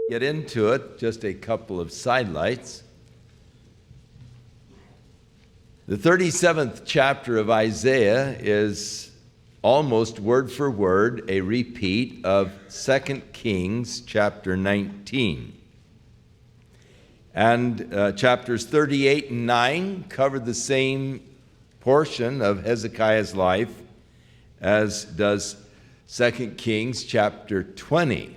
Get into it, just a couple of sidelights. The 37th chapter of Isaiah is almost word for word a repeat of 2 Kings chapter 19. And chapters 38 and 9 cover the same portion of Hezekiah's life as does 2 Kings chapter 20.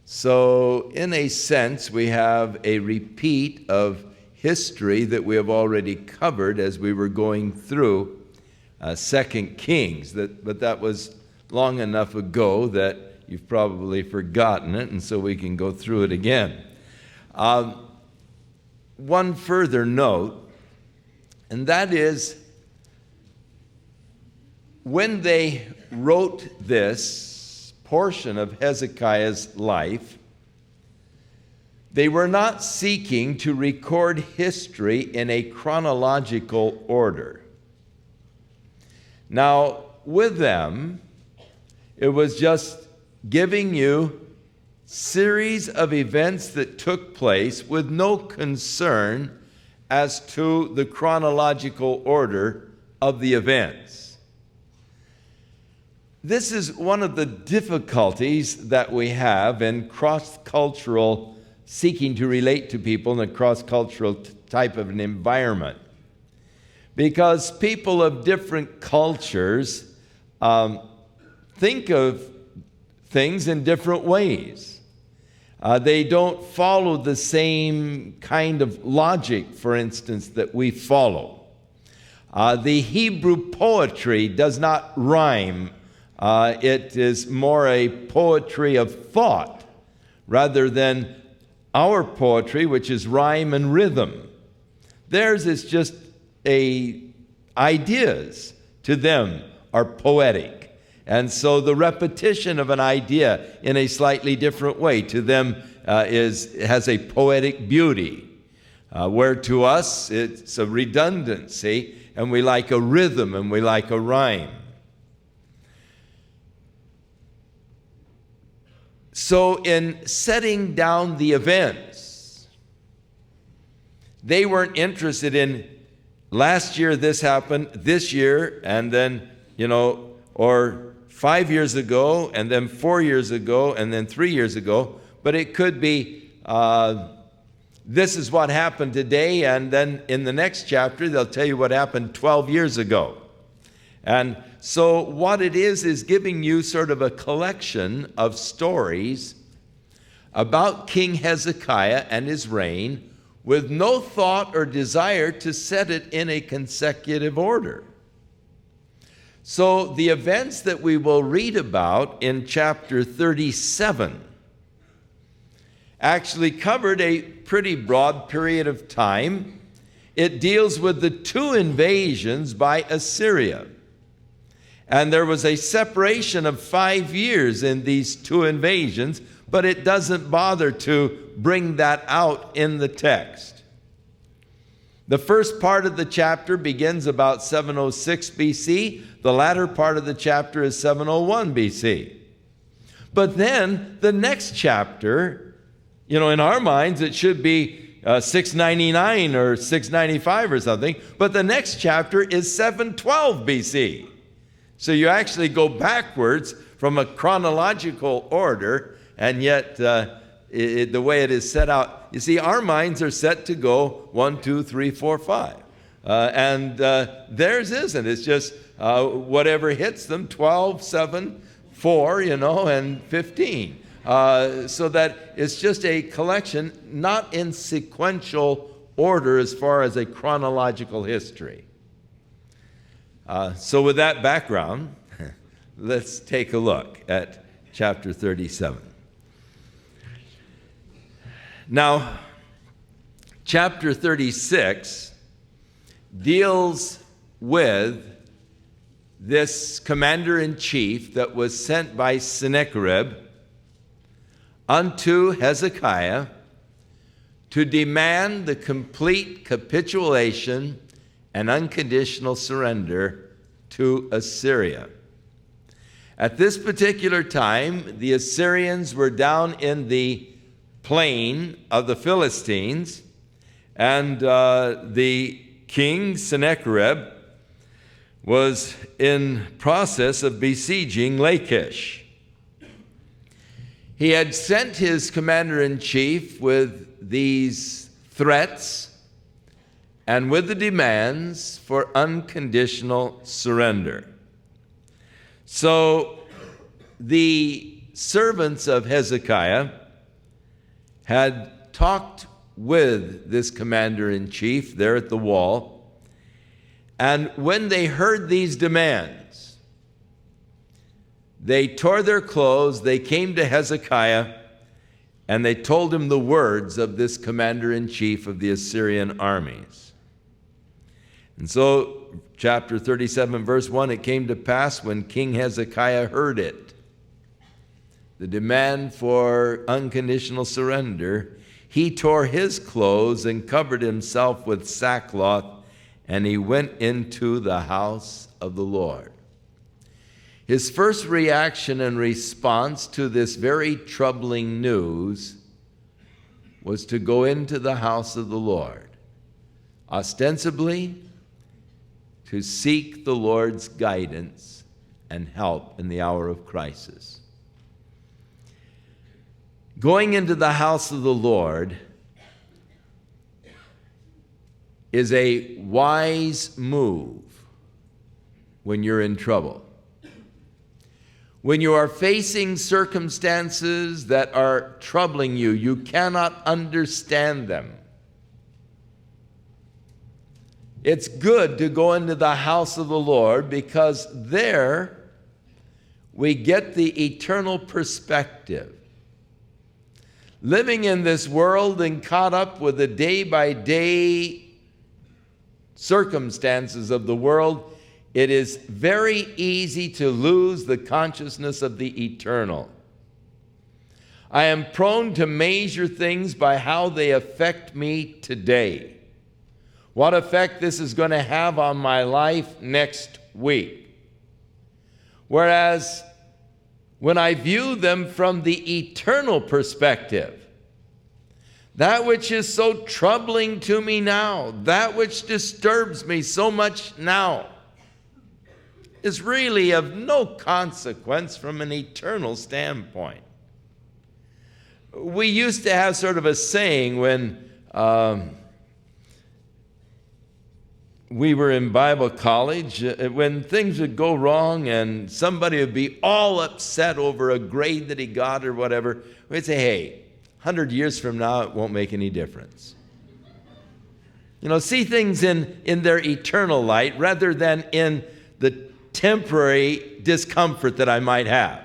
So in a sense, we have a repeat of history that we have already covered as we were going through 2 Kings. But that was long enough ago that you've probably forgotten it, and so we can go through it again. One further note, and that is when they wrote this portion of Hezekiah's life, they were not seeking to record history in a chronological order. Now, with them, it was just giving you series of events that took place with no concern as to the chronological order of the events. This is one of the difficulties that we have in cross-cultural seeking to relate to people in a cross-cultural type of an environment. Because people of different cultures think of things in different ways. They don't follow the same kind of logic, for instance, that we follow. The Hebrew poetry does not rhyme. It is more a poetry of thought rather than our poetry, which is rhyme and rhythm. Theirs is just ideas to them are poetic. And so the repetition of an idea in a slightly different way to them has a poetic beauty, where to us it's a redundancy, and we like a rhythm and we like a rhyme. So in setting down the events, they weren't interested in last year this happened, this year, and then, or 5 years ago, and then 4 years ago, and then 3 years ago. But it could be, this is what happened today, and then in the next chapter, they'll tell you what happened 12 years ago. And so what it is giving you sort of a collection of stories about King Hezekiah and his reign with no thought or desire to set it in a consecutive order. So the events that we will read about in chapter 37 actually covered a pretty broad period of time. It deals with the 2 invasions by Assyria. And there was a separation of 5 years in these 2 invasions, but it doesn't bother to bring that out in the text. The first part of the chapter begins about 706 BC. The latter part of the chapter is 701 BC. But then the next chapter, in our minds, it should be 699 or 695 or something, but the next chapter is 712 BC. So you actually go backwards from a chronological order, and yet the way it is set out, you see, our minds are set to go 1, 2, 3, 4, 5. And theirs isn't. It's just whatever hits them, 12, 7, 4, and 15. So that it's just a collection, not in sequential order as far as a chronological history. So with that background, let's take a look at chapter 37. Now, chapter 36 deals with this commander-in-chief that was sent by Sennacherib unto Hezekiah to demand the complete capitulation and unconditional surrender to Assyria. At this particular time, the Assyrians were down in the plain of the Philistines, and the king Sennacherib was in process of besieging Lachish. He had sent his commander-in-chief with these threats and with the demands for unconditional surrender. So the servants of Hezekiah had talked with this commander-in-chief there at the wall, and when they heard these demands, they tore their clothes, they came to Hezekiah, and they told him the words of this commander-in-chief of the Assyrian armies. And so, chapter 37, verse 1, it came to pass when King Hezekiah heard it, the demand for unconditional surrender, he tore his clothes and covered himself with sackcloth, and he went into the house of the Lord. His first reaction and response to this very troubling news was to go into the house of the Lord, ostensibly to seek the Lord's guidance and help in the hour of crisis. Going into the house of the Lord is a wise move when you're in trouble. When you are facing circumstances that are troubling you, you cannot understand them. It's good to go into the house of the Lord because there we get the eternal perspective. Living in this world and caught up with the day-by-day circumstances of the world, it is very easy to lose the consciousness of the eternal. I am prone to measure things by how they affect me today. What effect this is going to have on my life next week. Whereas when I view them from the eternal perspective, that which is so troubling to me now, that which disturbs me so much now, is really of no consequence from an eternal standpoint. We used to have sort of a saying when we were in Bible college, when things would go wrong and somebody would be all upset over a grade that he got or whatever, we'd say, hey, 100 years from now, it won't make any difference. You know, see things in their eternal light rather than in the temporary discomfort that I might have.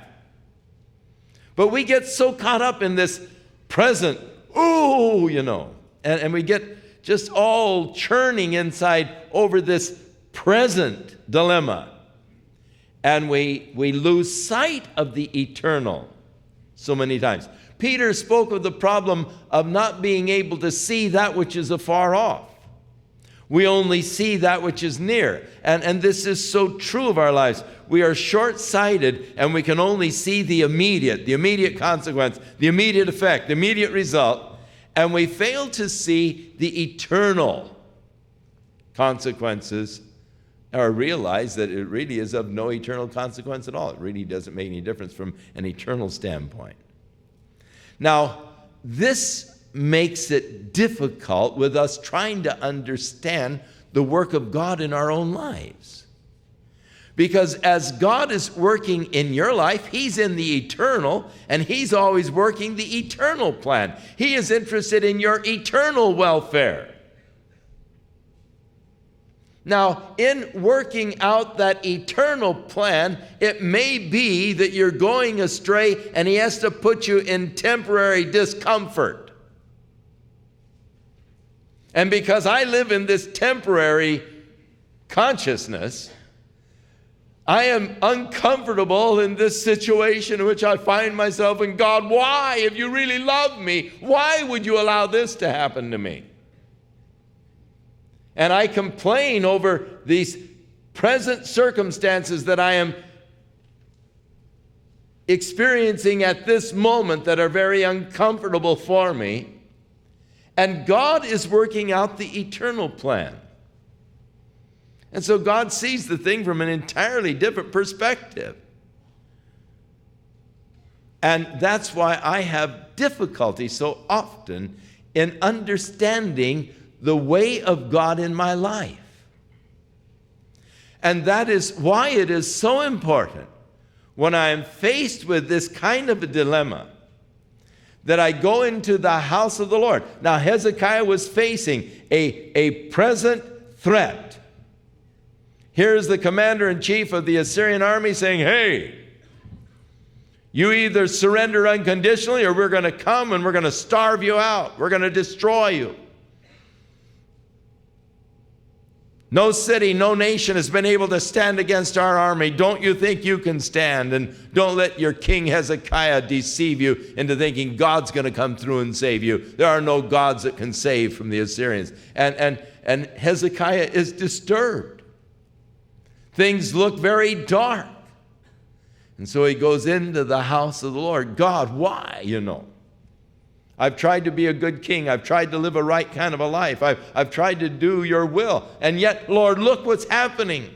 But we get so caught up in this present, and we get just all churning inside over this present dilemma. And we lose sight of the eternal so many times. Peter spoke of the problem of not being able to see that which is afar off. We only see that which is near. And this is so true of our lives. We are short-sighted and we can only see the immediate consequence, the immediate effect, the immediate result. And we fail to see the eternal consequences or realize that it really is of no eternal consequence at all. It really doesn't make any difference from an eternal standpoint. Now, this makes it difficult with us trying to understand the work of God in our own lives. Because as God is working in your life, He's in the eternal, and He's always working the eternal plan. He is interested in your eternal welfare. Now, in working out that eternal plan, it may be that you're going astray and He has to put you in temporary discomfort. And because I live in this temporary consciousness, I am uncomfortable in this situation in which I find myself. And God, why? If you really love me, why would you allow this to happen to me? And I complain over these present circumstances that I am experiencing at this moment that are very uncomfortable for me. And God is working out the eternal plan. And so God sees the thing from an entirely different perspective. And that's why I have difficulty so often in understanding the way of God in my life. And that is why it is so important when I am faced with this kind of a dilemma that I go into the house of the Lord. Now, Hezekiah was facing a present threat. Here's the commander-in-chief of the Assyrian army saying, hey, you either surrender unconditionally or we're going to come and we're going to starve you out. We're going to destroy you. No city, no nation has been able to stand against our army. Don't you think you can stand? And don't let your king Hezekiah deceive you into thinking God's going to come through and save you. There are no gods that can save from the Assyrians. And Hezekiah is disturbed. Things look very dark. And so he goes into the house of the Lord. God, why, I've tried to be a good king. I've tried to live a right kind of a life. I've tried to do your will. And yet, Lord, look what's happening.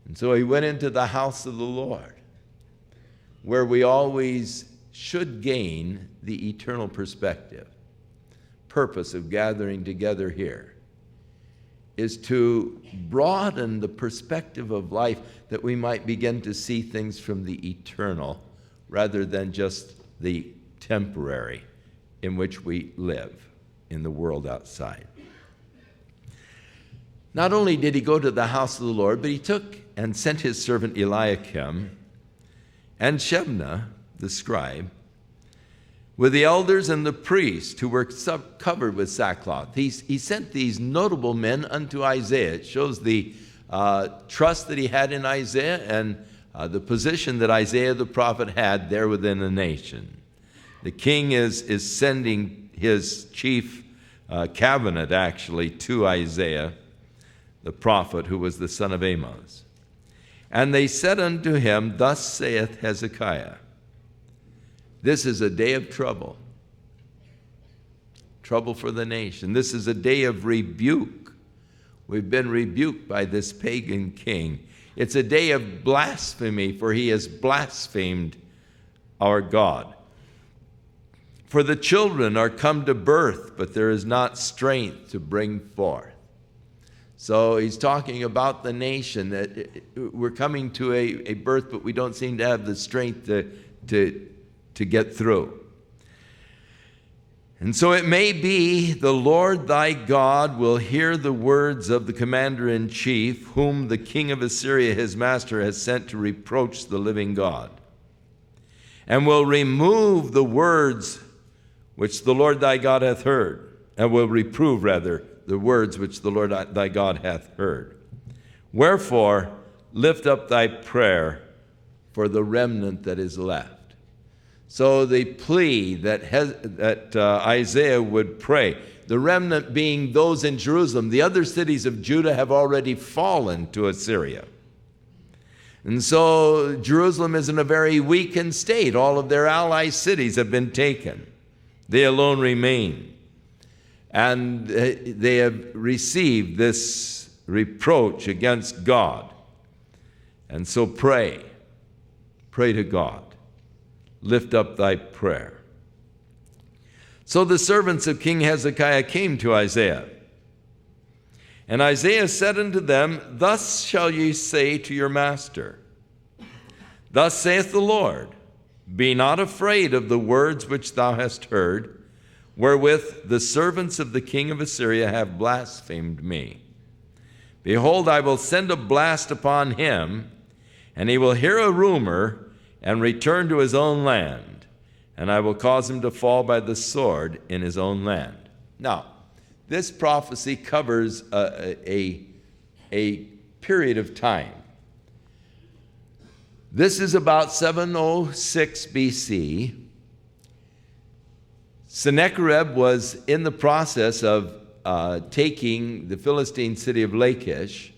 And so he went into the house of the Lord, where we always should gain the eternal perspective. Purpose of gathering together here is to broaden the perspective of life that we might begin to see things from the eternal rather than just the temporary in which we live in the world outside. Not only did he go to the house of the Lord, but he took and sent his servant Eliakim and Shebna, the scribe, with the elders and the priests who were covered with sackcloth. He sent these notable men unto Isaiah. It shows the trust that he had in Isaiah and the position that Isaiah the prophet had there within the nation. The king is sending his chief cabinet, actually, to Isaiah the prophet, who was the son of Amos. And they said unto him, thus saith Hezekiah, this is a day of trouble for the nation. This is a day of rebuke. We've been rebuked by this pagan king. It's a day of blasphemy, for he has blasphemed our God. For the children are come to birth, but there is not strength to bring forth. So he's talking about the nation, that we're coming to a birth, but we don't seem to have the strength to get through. And so it may be the Lord thy God will hear the words of the commander-in-chief, whom the king of Assyria his master has sent to reproach the living God, and will remove the words which the Lord thy God hath heard, and will reprove, rather, the words which the Lord thy God hath heard. Wherefore, lift up thy prayer for the remnant that is left. So the plea that Isaiah would pray, the remnant being those in Jerusalem. The other cities of Judah have already fallen to Assyria. And so Jerusalem is in a very weakened state. All of their ally cities have been taken. They alone remain. And they have received this reproach against God. And so pray to God. Lift up thy prayer. So the servants of King Hezekiah came to Isaiah. And Isaiah said unto them, thus shall ye say to your master, thus saith the Lord, be not afraid of the words which thou hast heard, wherewith the servants of the king of Assyria have blasphemed me. Behold, I will send a blast upon him, and he will hear a rumor, and return to his own land, and I will cause him to fall by the sword in his own land. Now, this prophecy covers a period of time. This is about 706 BC. Sennacherib was in the process of taking the Philistine city of Lachish,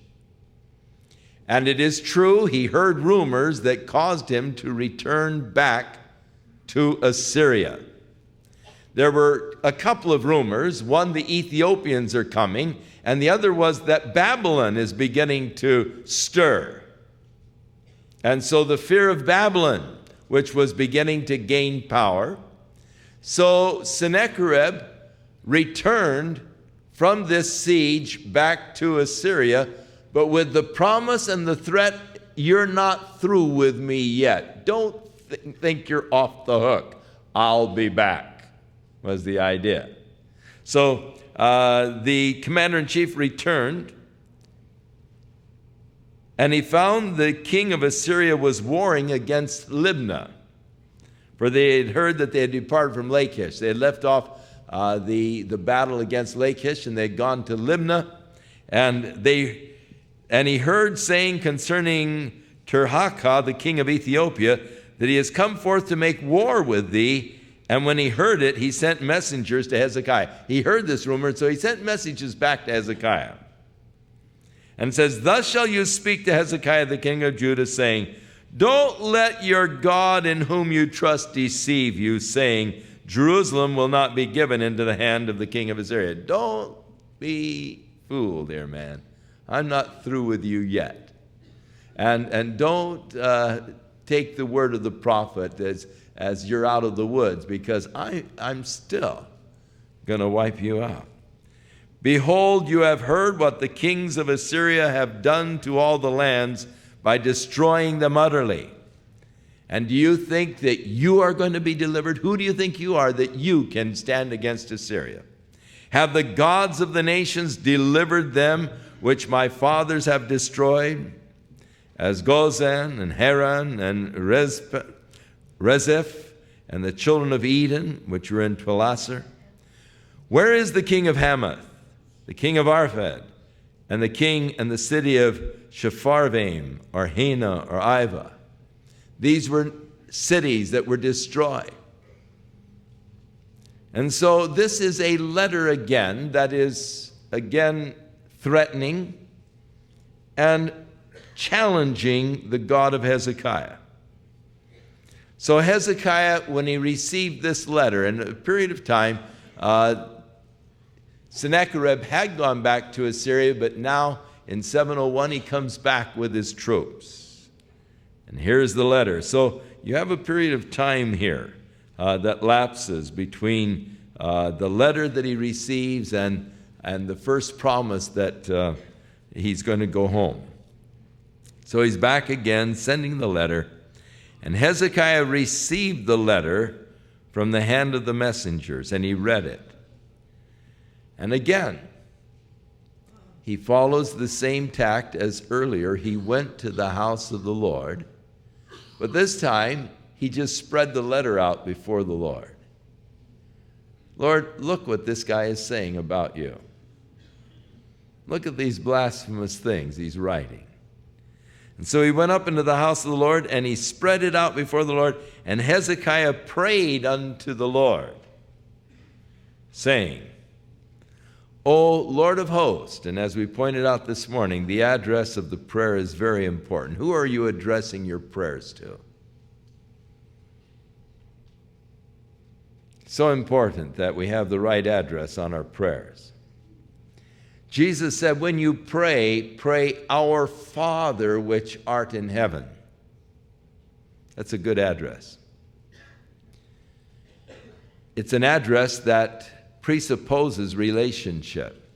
And it is true, he heard rumors that caused him to return back to Assyria. There were a couple of rumors. One, the Ethiopians are coming, and the other was that Babylon is beginning to stir. And so the fear of Babylon, which was beginning to gain power. So Sennacherib returned from this siege back to Assyria, but with the promise and the threat, you're not through with me yet. Don't think you're off the hook. I'll be back, was the idea. So the commander-in-chief returned, and he found the king of Assyria was warring against Libnah, for they had heard that they had departed from Lachish. They had left off the battle against Lachish, and they had gone to Libnah, and he heard saying concerning Tirhakah, the king of Ethiopia, that he has come forth to make war with thee. And when he heard it, he sent messengers to Hezekiah. He heard this rumor, so he sent messages back to Hezekiah. And says, thus shall you speak to Hezekiah, the king of Judah, saying, don't let your God in whom you trust deceive you, saying, Jerusalem will not be given into the hand of the king of Assyria. Don't be fooled, dear man. I'm not through with you yet. And don't take the word of the prophet as you're out of the woods, because I'm still going to wipe you out. Behold, you have heard what the kings of Assyria have done to all the lands by destroying them utterly. And do you think that you are going to be delivered? Who do you think you are that you can stand against Assyria? Have the gods of the nations delivered them which my fathers have destroyed, as Gozan and Haran and Rezeph and the children of Eden, which were in Telassar? Where is the king of Hamath, the king of Arphad, and the king and the city of Shepharvaim, or Hena, or Iva? These were cities that were destroyed. And so this is a letter again that is again threatening and challenging the God of Hezekiah. So Hezekiah, when he received this letter, in a period of time, Sennacherib had gone back to Assyria, but now in 701 he comes back with his troops. And here's the letter. So you have a period of time here that lapses between the letter that he receives and the first promise that he's going to go home. So he's back again, sending the letter. And Hezekiah received the letter from the hand of the messengers, and he read it. And again, he follows the same tact as earlier. He went to the house of the Lord, but this time he just spread the letter out before the Lord. Lord, look what this guy is saying about you. Look at these blasphemous things he's writing. And so he went up into the house of the Lord, and he spread it out before the Lord, and Hezekiah prayed unto the Lord, saying, O Lord of hosts, and as we pointed out this morning, the address of the prayer is very important. Who are you addressing your prayers to? So important that we have the right address on our prayers. Jesus said, when you pray, pray, Our Father which art in heaven. That's a good address. It's an address that presupposes relationship.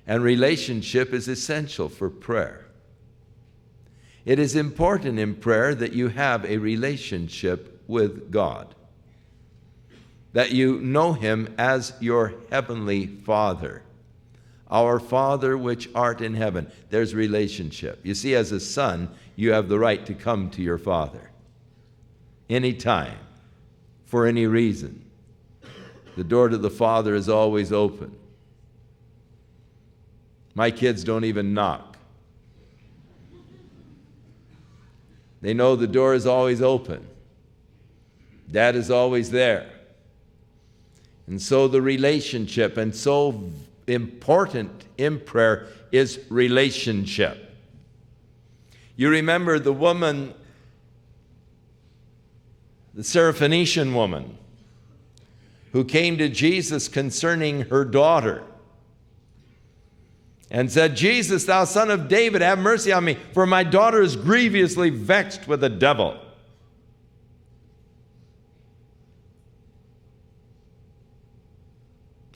And relationship is essential for prayer. It is important in prayer that you have a relationship with God, that you know Him as your heavenly Father. Our Father which art in heaven. There's relationship. You see, as a son, you have the right to come to your father anytime, for any reason. The door to the Father is always open. My kids don't even knock. They know the door is always open. Dad is always there. And so the relationship, and so important in prayer, is relationship. You remember the woman, the Syrophoenician woman, who came to Jesus concerning her daughter and said, Jesus, thou son of David, have mercy on me, for my daughter is grievously vexed with a devil.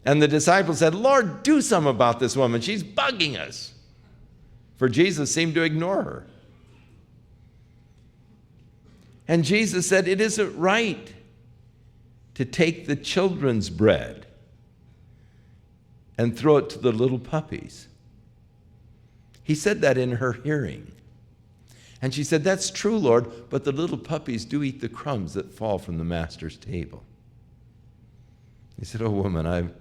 And the disciples said, Lord, do something about this woman. She's bugging us. For Jesus seemed to ignore her. And Jesus said, it isn't right to take the children's bread and throw it to the little puppies. He said that in her hearing. And she said, that's true, Lord, but the little puppies do eat the crumbs that fall from the master's table. He said, oh, woman, I've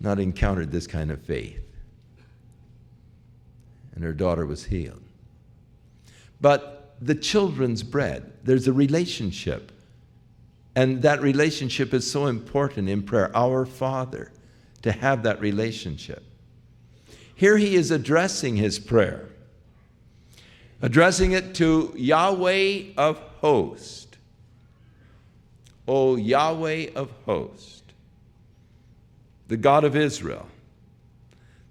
not encountered this kind of faith. And her daughter was healed. But the children's bread, there's a relationship. And that relationship is so important in prayer. Our Father, to have that relationship. Here he is addressing his prayer. Addressing it to Yahweh of hosts. O Yahweh of hosts, the God of Israel,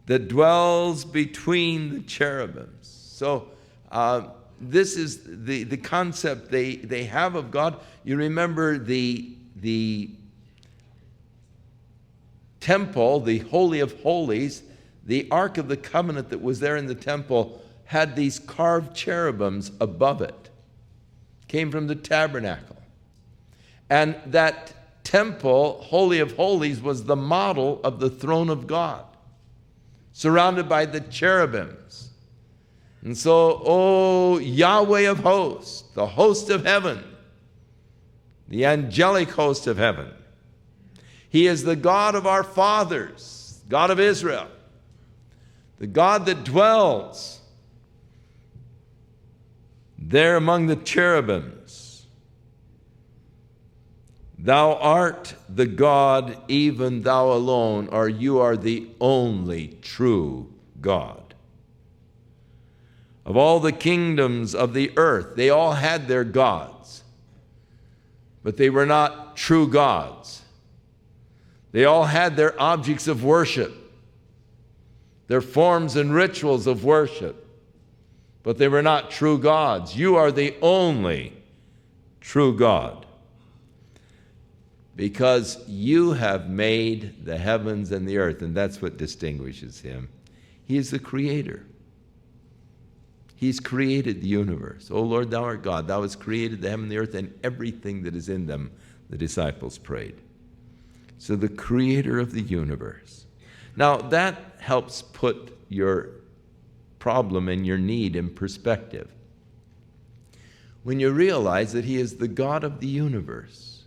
that dwells between the cherubims. So this is the concept they have of God. You remember the temple, the Holy of Holies, the Ark of the Covenant that was there in the temple had these carved cherubims above it. Came from the tabernacle. And that temple, Holy of Holies, was the model of the throne of God, surrounded by the cherubims. And so, O Yahweh of hosts, the host of heaven, the angelic host of heaven, he is the God of our fathers, God of Israel, the God that dwells there among the cherubims. Thou art the God, even thou alone, or you are the only true God. Of all the kingdoms of the earth, they all had their gods, but they were not true gods. They all had their objects of worship, their forms and rituals of worship, but they were not true gods. You are the only true God, because you have made the heavens and the earth, and that's what distinguishes him. He is the creator. He's created the universe. O Lord, thou art God. Thou hast created the heaven and the earth and everything that is in them, the disciples prayed. So the creator of the universe. Now that helps put your problem and your need in perspective. When you realize that he is the God of the universe,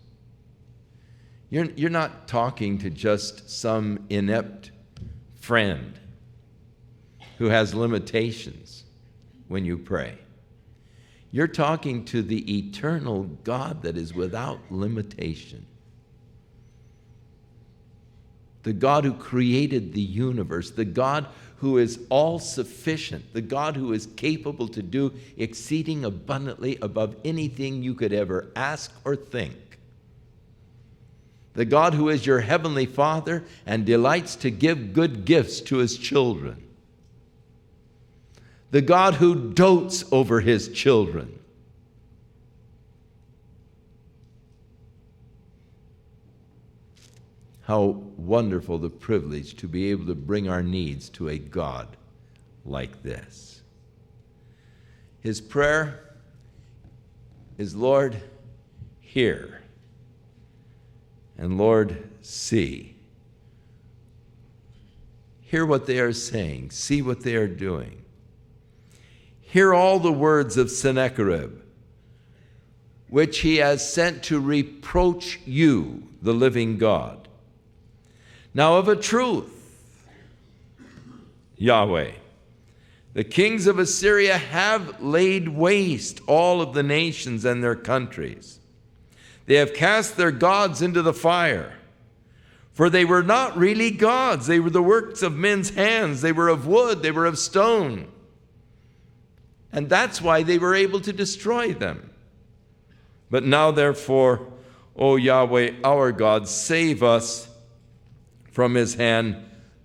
you're not talking to just some inept friend who has limitations when you pray. You're talking to the eternal God that is without limitation. The God who created the universe, the God who is all-sufficient, the God who is capable to do exceeding abundantly above anything you could ever ask or think. The God who is your heavenly Father and delights to give good gifts to his children. The God who dotes over his children. How wonderful the privilege to be able to bring our needs to a God like this. His prayer is, Lord, hear, and Lord, see. Hear what they are saying. See what they are doing. Hear all the words of Sennacherib, which he has sent to reproach you, the living God. Now of a truth, Yahweh, the kings of Assyria have laid waste all of the nations and their countries. They have cast their gods into the fire, for they were not really gods. They were the works of men's hands. They were of wood. They were of stone. And that's why they were able to destroy them. But now, therefore, O Yahweh, our God, save us from his hand,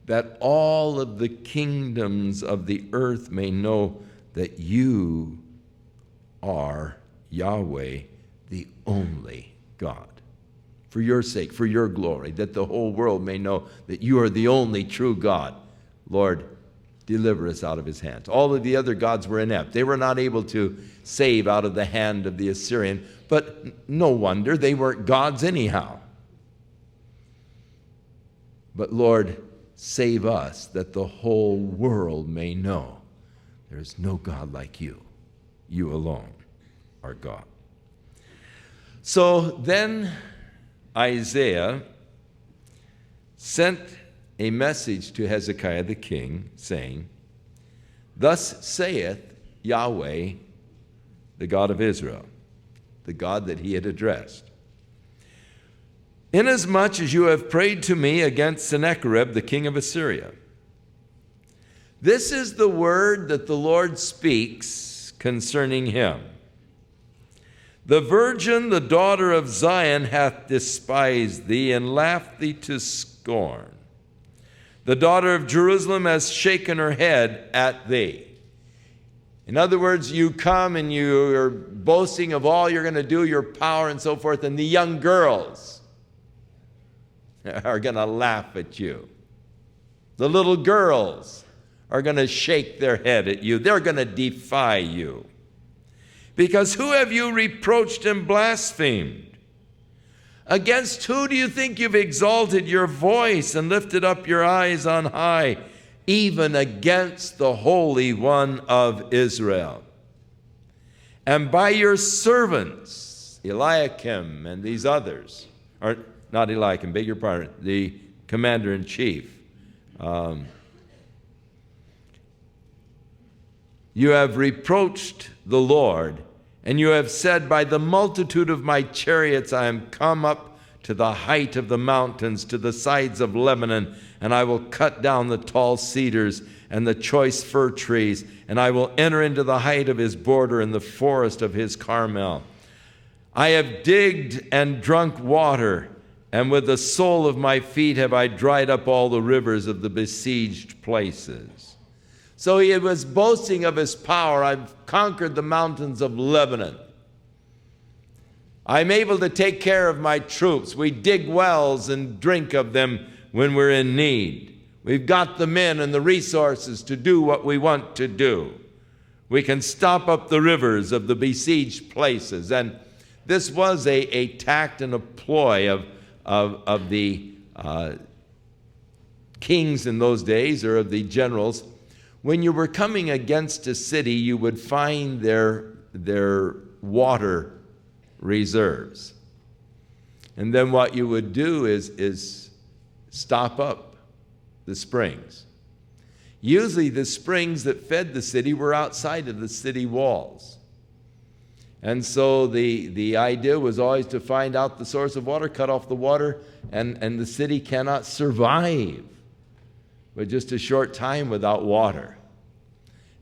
that all of the kingdoms of the earth may know that you are Yahweh, the only God. For your sake, for your glory, that the whole world may know that you are the only true God. Lord, deliver us out of his hands. All of the other gods were inept. They were not able to save out of the hand of the Assyrian, but no wonder, they weren't gods anyhow. But Lord, save us, that the whole world may know there is no God like you. You alone are God. So then Isaiah sent a message to Hezekiah the king, saying, Thus saith Yahweh, the God of Israel, the God that he had addressed. Inasmuch as you have prayed to me against Sennacherib, the king of Assyria. This is the word that the Lord speaks concerning him. The virgin, the daughter of Zion, hath despised thee and laughed thee to scorn. The daughter of Jerusalem has shaken her head at thee. In other words, you come and you're boasting of all you're going to do, your power and so forth, and the young girls are going to laugh at you. The little girls are going to shake their head at you. They're going to defy you. Because who have you reproached and blasphemed? Against who do you think you've exalted your voice and lifted up your eyes on high? Even against the Holy One of Israel. And by your servants, Eliakim and these others, or not Eliakim, beg your pardon, the commander-in-chief, you have reproached the Lord, and you have said, By the multitude of my chariots I am come up to the height of the mountains, to the sides of Lebanon, and I will cut down the tall cedars and the choice fir trees, and I will enter into the height of his border in the forest of his Carmel. I have digged and drunk water, and with the sole of my feet have I dried up all the rivers of the besieged places. So he was boasting of his power. I've conquered the mountains of Lebanon. I'm able to take care of my troops. We dig wells and drink of them when we're in need. We've got the men and the resources to do what we want to do. We can stop up the rivers of the besieged places. And this was a tact and a ploy of the kings in those days, or of the generals. When you were coming against a city, you would find their water reserves. And then what you would do is stop up the springs. Usually the springs that fed the city were outside of the city walls. And so the idea was always to find out the source of water, cut off the water, and the city cannot survive with just a short time without water.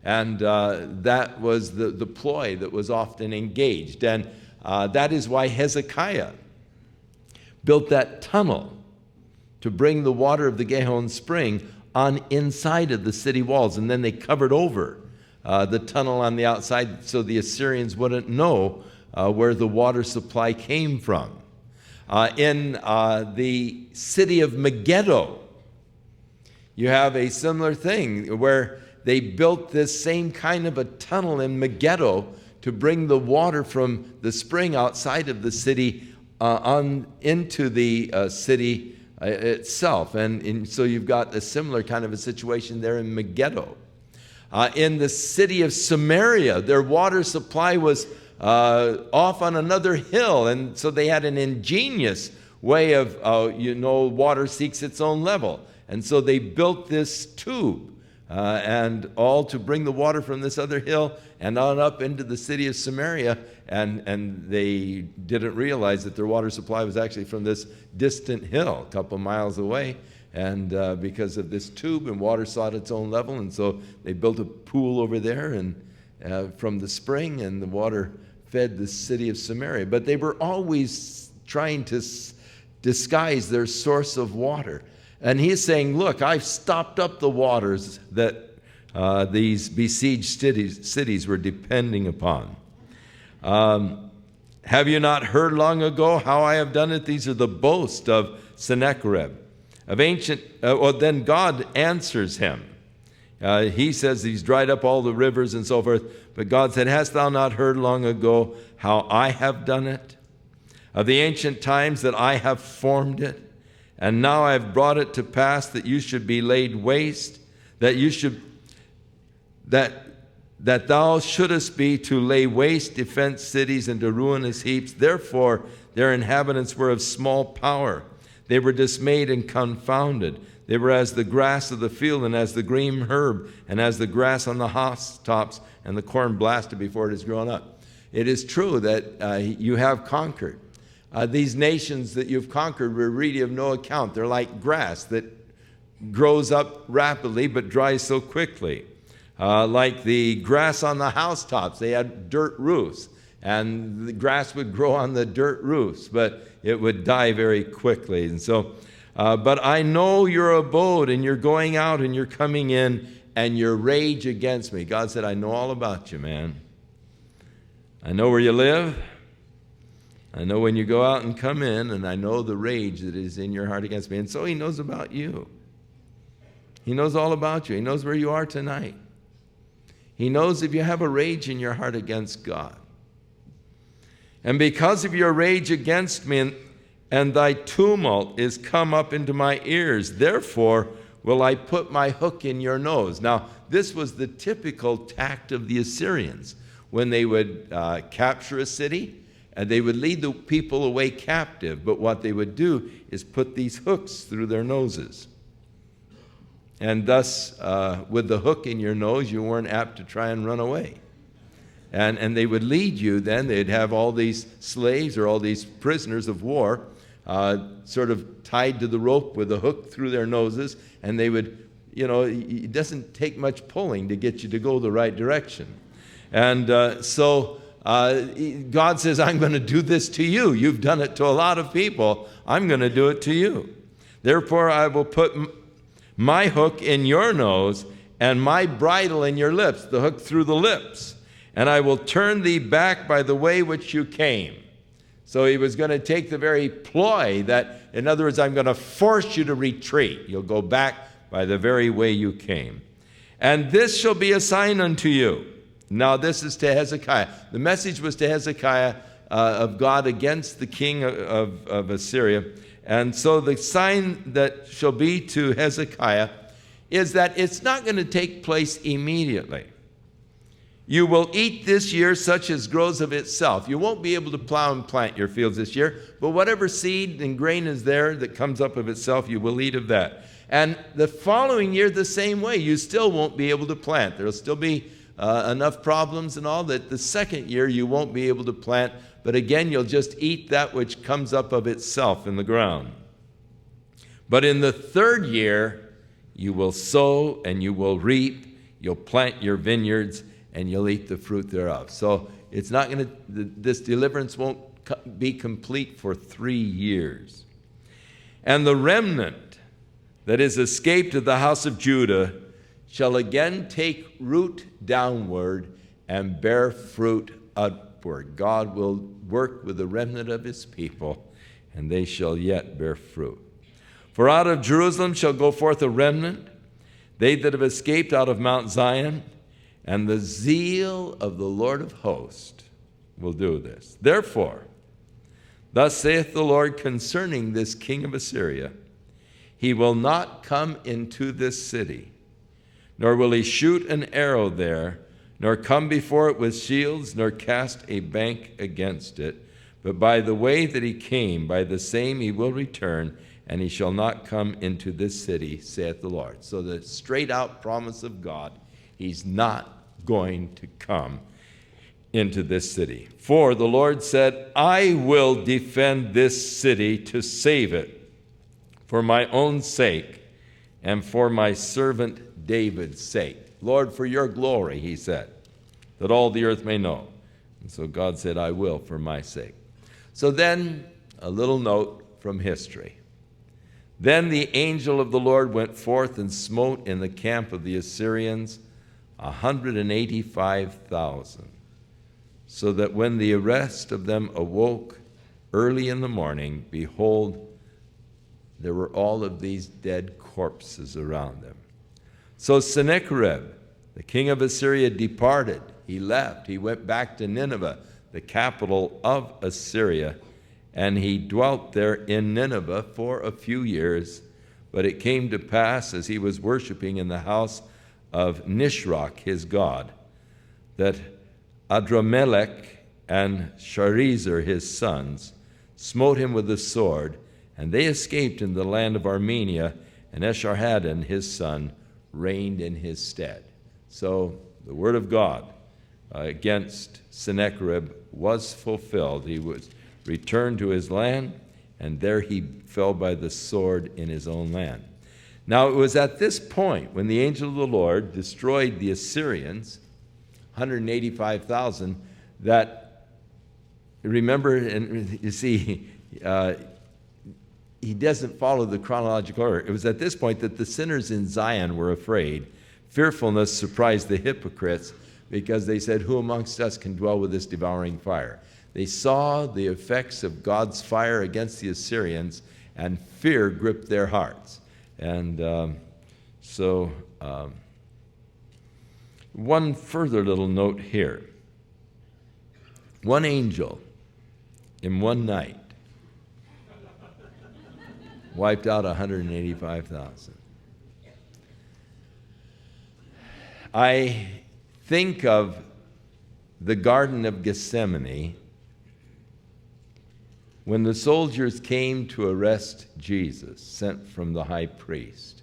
And that was the ploy that was often engaged. And that is why Hezekiah built that tunnel to bring the water of the Gihon spring on inside of the city walls. And then they covered over the tunnel on the outside so the Assyrians wouldn't know where the water supply came from. In the city of Megiddo, you have a similar thing where they built this same kind of a tunnel in Megiddo to bring the water from the spring outside of the city on into the city itself. And so you've got a similar kind of a situation there in Megiddo. In the city of Samaria, their water supply was off on another hill, and so they had an ingenious way of, water seeks its own level. And so they built this tube, and all to bring the water from this other hill and on up into the city of Samaria, and they didn't realize that their water supply was actually from this distant hill a couple miles away, and because of this tube, and water sought its own level, and so they built a pool over there, and from the spring, and the water fed the city of Samaria. But they were always trying to disguise their source of water. And he's saying, look, I've stopped up the waters that these besieged cities were depending upon. Have you not heard long ago how I have done it? These are the boast of Sennacherib. Then God answers him. He says he's dried up all the rivers and so forth. But God said, hast thou not heard long ago how I have done it? Of the ancient times that I have formed it? And now I have brought it to pass that you should be laid waste, that thou shouldest be to lay waste defenced cities and to ruinous heaps. Therefore their inhabitants were of small power. They were dismayed and confounded. They were as the grass of the field, and as the green herb, and as the grass on the housetops, and the corn blasted before it has grown up. It is true that you have conquered. These nations that you've conquered were really of no account. They're like grass that grows up rapidly but dries so quickly. Like the grass on the housetops, they had dirt roofs, and the grass would grow on the dirt roofs, but it would die very quickly. And so, but I know your abode, and you're going out and you're coming in, and your rage against me. God said, I know all about you, man. I know where you live. I know when you go out and come in, and I know the rage that is in your heart against me. And so he knows about you. He knows all about you. He knows where you are tonight. He knows if you have a rage in your heart against God. And because of your rage against me, and thy tumult is come up into my ears, therefore will I put my hook in your nose. Now, this was the typical tact of the Assyrians. When they would capture a city, and they would lead the people away captive, but what they would do is put these hooks through their noses. And thus, with the hook in your nose, you weren't apt to try and run away. And they would lead you then. They'd have all these slaves or all these prisoners of war sort of tied to the rope with a hook through their noses. And they would, it doesn't take much pulling to get you to go the right direction. And so God says, I'm going to do this to you. You've done it to a lot of people. I'm going to do it to you. Therefore, I will put my hook in your nose and my bridle in your lips, the hook through the lips, and I will turn thee back by the way which you came. So he was going to take the very ploy that, in other words, I'm going to force you to retreat. You'll go back by the very way you came. And this shall be a sign unto you. Now this is to Hezekiah. The message was to Hezekiah of God against the king of Assyria. And so the sign that shall be to Hezekiah is that it's not going to take place immediately. You will eat this year such as grows of itself. You won't be able to plow and plant your fields this year, but whatever seed and grain is there that comes up of itself, you will eat of that. And the following year, the same way, you still won't be able to plant. There will still be enough problems and all that the second year you won't be able to plant, but again, you'll just eat that which comes up of itself in the ground. But in the third year, you will sow and you will reap, you'll plant your vineyards, and you'll eat the fruit thereof. So it's not going to, this deliverance won't be complete for 3 years. And the remnant that is escaped of the house of Judah shall again take root downward and bear fruit upward. God will work with the remnant of his people, and they shall yet bear fruit. For out of Jerusalem shall go forth a remnant, they that have escaped out of Mount Zion, and the zeal of the Lord of hosts will do this. Therefore, thus saith the Lord concerning this king of Assyria, he will not come into this city, nor will he shoot an arrow there, nor come before it with shields, nor cast a bank against it. But by the way that he came, by the same he will return, and he shall not come into this city, saith the Lord. So the straight out promise of God, he's not going to come into this city. For the Lord said, I will defend this city to save it for my own sake and for my servant David's sake. Lord, for your glory, he said. that all the earth may know. And so God said, I will for my sake. So then, a little note from history. Then the angel of the Lord went forth and smote in the camp of the Assyrians 185,000, so that when the rest of them awoke early in the morning, behold, there were all of these dead corpses around them. So Sennacherib, the king of Assyria, departed. He left. He went back to Nineveh, the capital of Assyria, and he dwelt there in Nineveh for a few years. But it came to pass, as he was worshiping in the house of Nisroch, his god, that Adramelech and Sharezer, his sons, smote him with the sword, and they escaped in the land of Armenia, and Esarhaddon, his son, reigned in his stead. So the word of God against Sennacherib was fulfilled. He was returned to his land, and there he fell by the sword in his own land. Now it was at this point when the angel of the Lord destroyed the Assyrians, 185,000, that, remember, and you see, he doesn't follow the chronological order. It was at this point that the sinners in Zion were afraid. Fearfulness surprised the hypocrites, because they said, who amongst us can dwell with this devouring fire? They saw the effects of God's fire against the Assyrians, and fear gripped their hearts. And one further little note here. One angel in one night wiped out 185,000. I think of the Garden of Gethsemane when the soldiers came to arrest Jesus, sent from the high priest.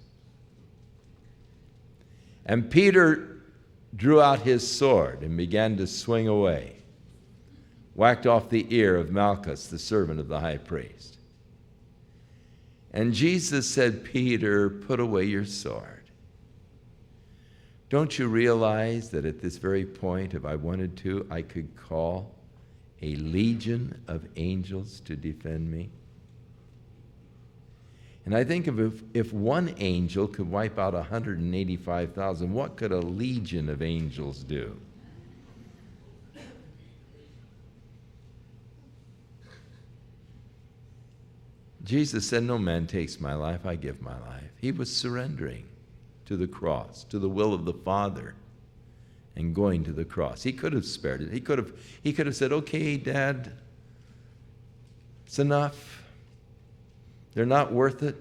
And Peter drew out his sword and began to swing away, whacked off the ear of Malchus, the servant of the high priest. And Jesus said, Peter, put away your sword. Don't you realize that at this very point, if I wanted to, I could call a legion of angels to defend me? And I think of if one angel could wipe out 185,000, what could a legion of angels do? Jesus said, no man takes my life, I give my life. He was surrendering to the cross, to the will of the Father, and going to the cross. He could have spared it. He could have said, okay, Dad, it's enough. They're not worth it.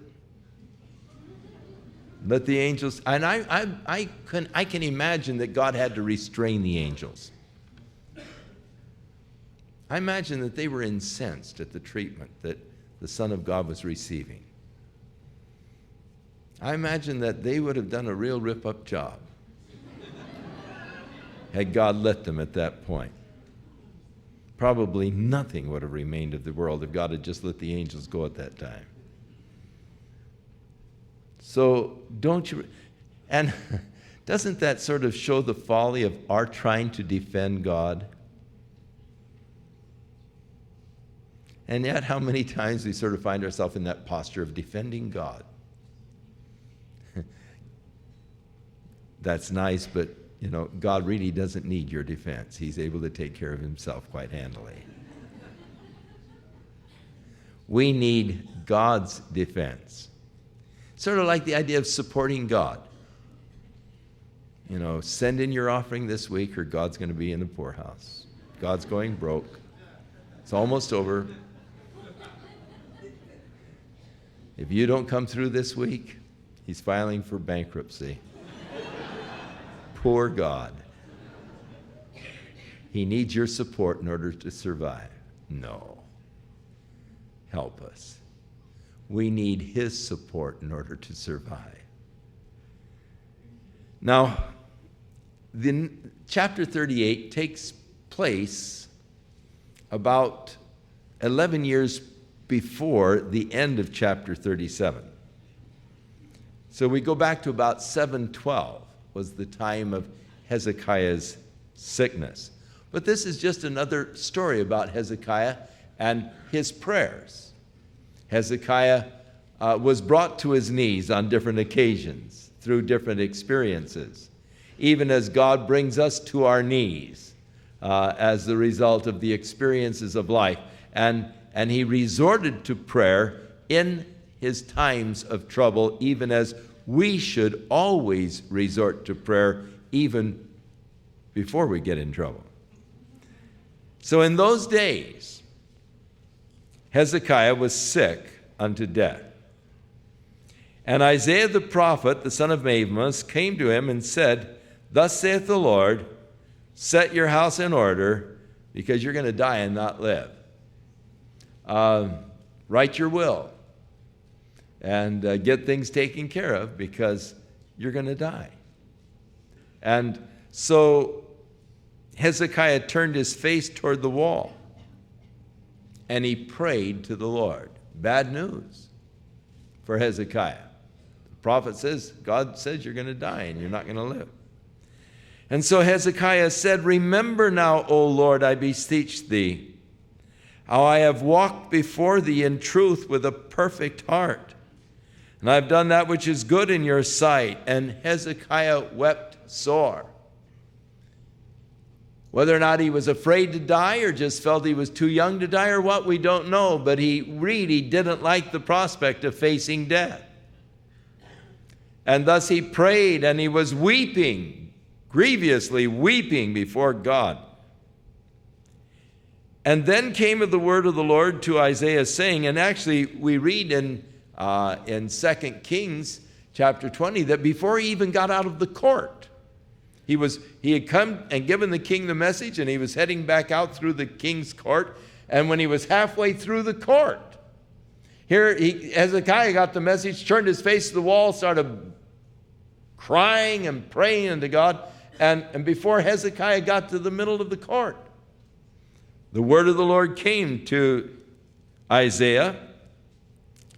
Let the angels, and I can imagine that God had to restrain the angels. I imagine that they were incensed at the treatment that the Son of God was receiving. I imagine that they would have done a real rip-up job had God let them at that point. Probably nothing would have remained of the world if God had just let the angels go at that time. So don't you, and doesn't that sort of show the folly of our trying to defend God? And yet how many times we sort of find ourselves in that posture of defending God. That's nice, but you know, God really doesn't need your defense. He's able to take care of himself quite handily. We need God's defense. Sort of like the idea of supporting God. You know, send in your offering this week or God's going to be in the poorhouse. God's going broke. It's almost over. If you don't come through this week, he's filing for bankruptcy. Poor God. He needs your support in order to survive. No. Help us. We need his support in order to survive. Now, chapter 38 takes place about 11 years before the end of chapter 37. So we go back to about 712 was the time of Hezekiah's sickness. But this is just another story about Hezekiah and his prayers. Hezekiah was brought to his knees on different occasions through different experiences, even as God brings us to our knees as the result of the experiences of life. And he resorted to prayer in his times of trouble, even as we should always resort to prayer even before we get in trouble. So in those days, Hezekiah was sick unto death. And Isaiah the prophet, the son of Amos, came to him and said, Thus saith the Lord, set your house in order, because you're going to die and not live. Write your will and get things taken care of, because you're going to die. And so Hezekiah turned his face toward the wall, and he prayed to the Lord. Bad news for Hezekiah. The prophet says, God says you're going to die and you're not going to live. And so Hezekiah said, Remember now, O Lord, I beseech thee, how I have walked before thee in truth with a perfect heart. And I have done that which is good in your sight. And Hezekiah wept sore. Whether or not he was afraid to die or just felt he was too young to die or what, we don't know. But he really didn't like the prospect of facing death. And thus he prayed, and he was weeping, grievously weeping before God. And then came the word of the Lord to Isaiah, saying, and actually we read in 2 Kings chapter 20 that before he even got out of the court, he had come and given the king the message, and he was heading back out through the king's court. And when he was halfway through the court, Hezekiah got the message, turned his face to the wall, started crying and praying unto God. And before Hezekiah got to the middle of the court, the word of the Lord came to Isaiah,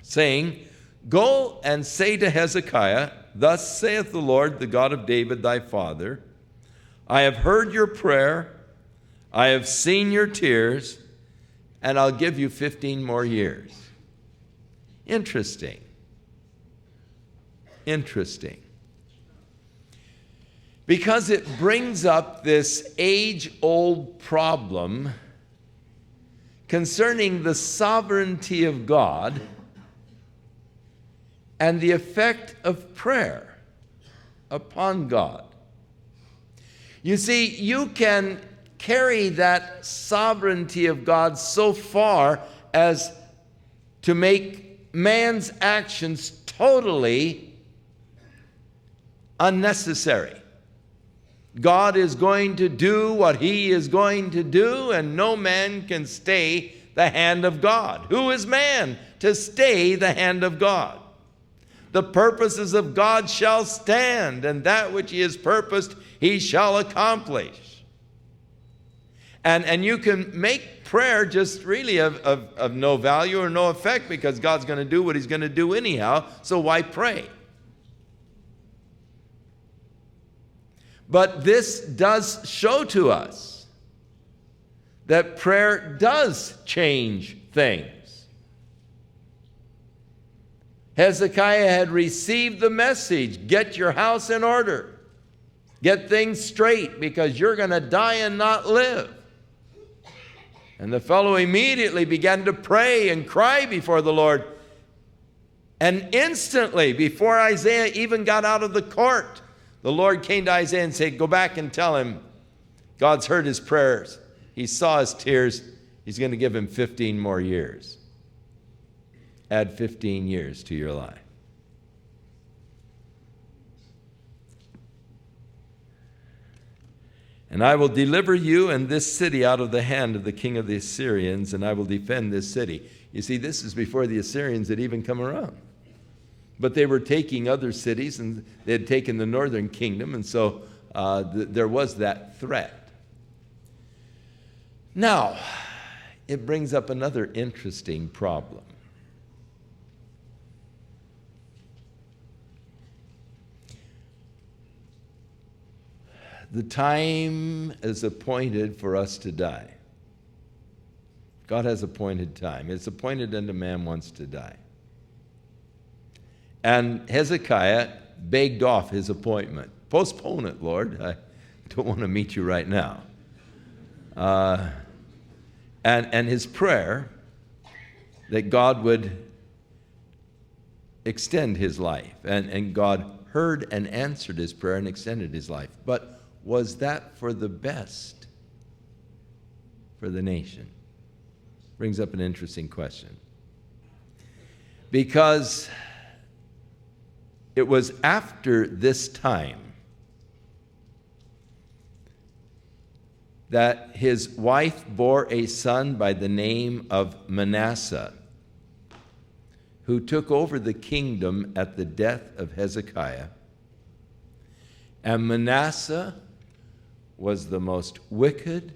saying, Go and say to Hezekiah, Thus saith the Lord, the God of David thy father, I have heard your prayer, I have seen your tears, and I'll give you 15 more years. Interesting. Because it brings up this age-old problem concerning the sovereignty of God and the effect of prayer upon God. You see, you can carry that sovereignty of God so far as to make man's actions totally unnecessary. God is going to do what he is going to do, and no man can stay the hand of God. Who is man to stay the hand of God? The purposes of God shall stand, and that which he has purposed he shall accomplish. And you can make prayer just really of no value or no effect, because God's going to do what he's going to do anyhow, so why pray? But this does show to us that prayer does change things. Hezekiah had received the message, get your house in order. Get things straight, because you're going to die and not live. And the fellow immediately began to pray and cry before the Lord. And instantly, before Isaiah even got out of the court, the Lord came to Isaiah and said, Go back and tell him God's heard his prayers. He saw his tears. He's going to give him 15 more years. Add 15 years to your life. And I will deliver you and this city out of the hand of the king of the Assyrians, and I will defend this city. You see, this is before the Assyrians had even come around. But they were taking other cities, and they had taken the northern kingdom, and so there was that threat. Now, it brings up another interesting problem. the time is appointed for us to die. God has appointed time. It's appointed unto man once to die. And Hezekiah begged off his appointment. Postpone it, Lord. I don't want to meet you right now. And his prayer that God would extend his life. And God heard and answered his prayer and extended his life. But was that for the best for the nation? Brings up an interesting question. Because it was after this time that his wife bore a son by the name of Manasseh, who took over the kingdom at the death of Hezekiah. And Manasseh was the most wicked,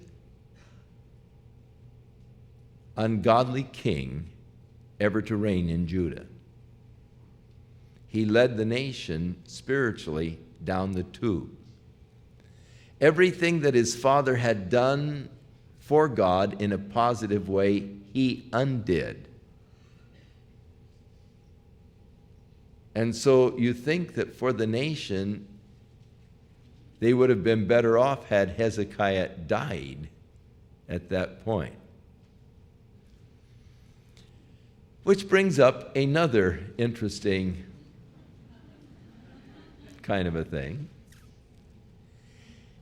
ungodly king ever to reign in Judah. He led the nation spiritually down the tube. Everything that his father had done for God in a positive way, he undid. And so you think that for the nation, they would have been better off had Hezekiah died at that point. Which brings up another interesting kind of a thing.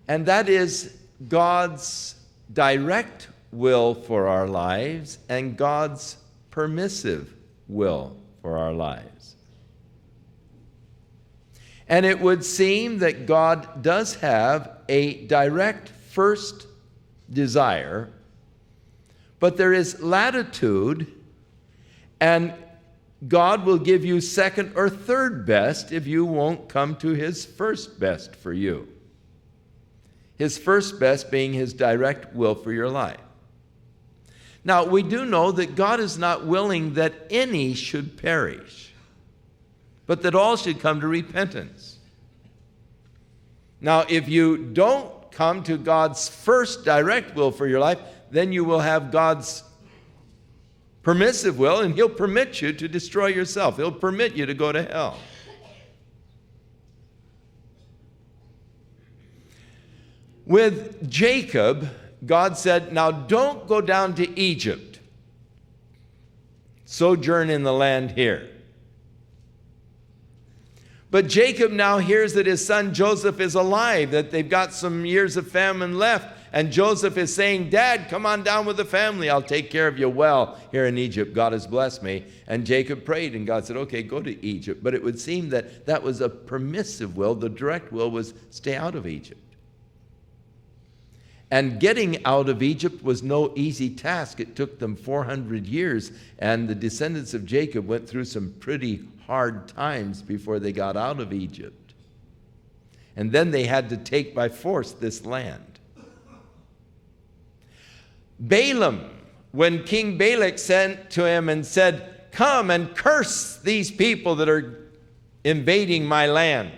And that is God's direct will for our lives and God's permissive will for our lives. And it would seem that God does have a direct first desire, but there is latitude, and God will give you second or third best if you won't come to his first best for you. His first best being his direct will for your life. Now, we do know that God is not willing that any should perish, but that all should come to repentance. Now, if you don't come to God's first direct will for your life, then you will have God's permissive will, and he'll permit you to destroy yourself. He'll permit you to go to hell. With Jacob, God said, now don't go down to Egypt. Sojourn in the land here. But Jacob now hears that his son Joseph is alive, that they've got some years of famine left. And Joseph is saying, Dad, come on down with the family. I'll take care of you well here in Egypt. God has blessed me. And Jacob prayed, and God said, okay, go to Egypt. But it would seem that that was a permissive will. The direct will was stay out of Egypt. And getting out of Egypt was no easy task. It took them 400 years, and the descendants of Jacob went through some pretty hard times before they got out of Egypt. And then they had to take by force this land. Balaam, when King Balak sent to him and said, come and curse these people that are invading my land.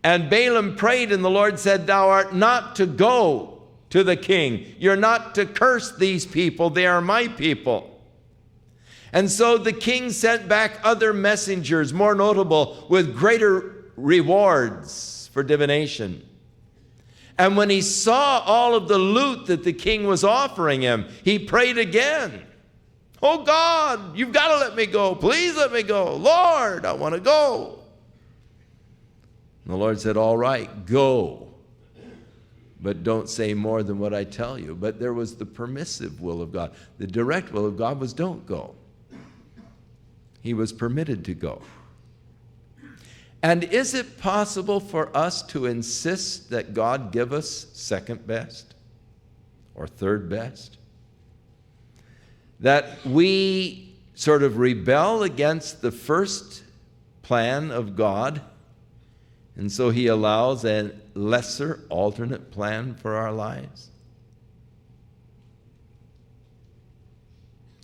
And Balaam prayed, and the Lord said, thou art not to go to the king. You're not to curse these people. They are my people. And so the king sent back other messengers, more notable, with greater rewards for divination. And when he saw all of the loot that the king was offering him, he prayed again. Oh God, you've got to let me go. Please let me go. Lord, I want to go. And the Lord said, all right, go. But don't say more than what I tell you. But there was the permissive will of God. The direct will of God was don't go. He was permitted to go. And is it possible for us to insist that God give us second best or third best? That we sort of rebel against the first plan of God, and so he allows a lesser alternate plan for our lives?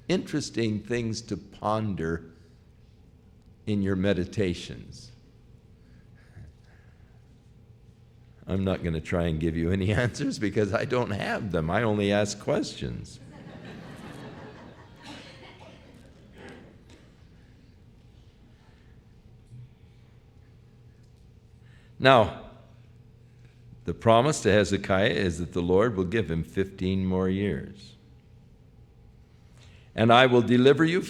Interesting things to ponder in your meditations. I'm not going to try and give you any answers because I don't have them. I only ask questions. Now, the promise to Hezekiah is that the Lord will give him 15 more years. And I will deliver you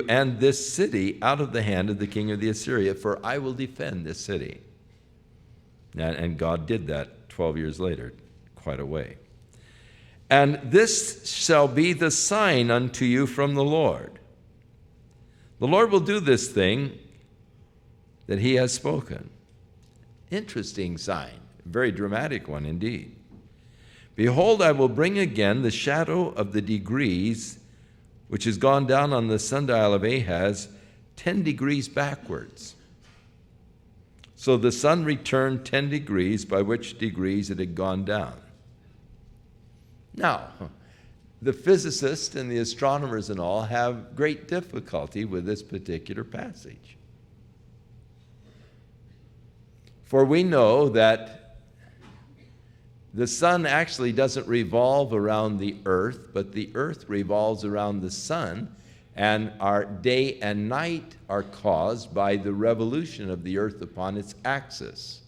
and this city out of the hand of the king of the Assyria, for I will defend this city. And God did that 12 years later, quite a way. And this shall be the sign unto you from the Lord. The Lord will do this thing that he has spoken. Interesting sign, a very dramatic one indeed. Behold, I will bring again the shadow of the degrees which has gone down on the sundial of Ahaz 10 degrees backwards. So the sun returned 10 degrees, by which degrees it had gone down. Now, the physicists and the astronomers and all have great difficulty with this particular passage. For we know that the sun actually doesn't revolve around the earth, but the earth revolves around the sun, and our day and night are caused by the revolution of the earth upon its axis.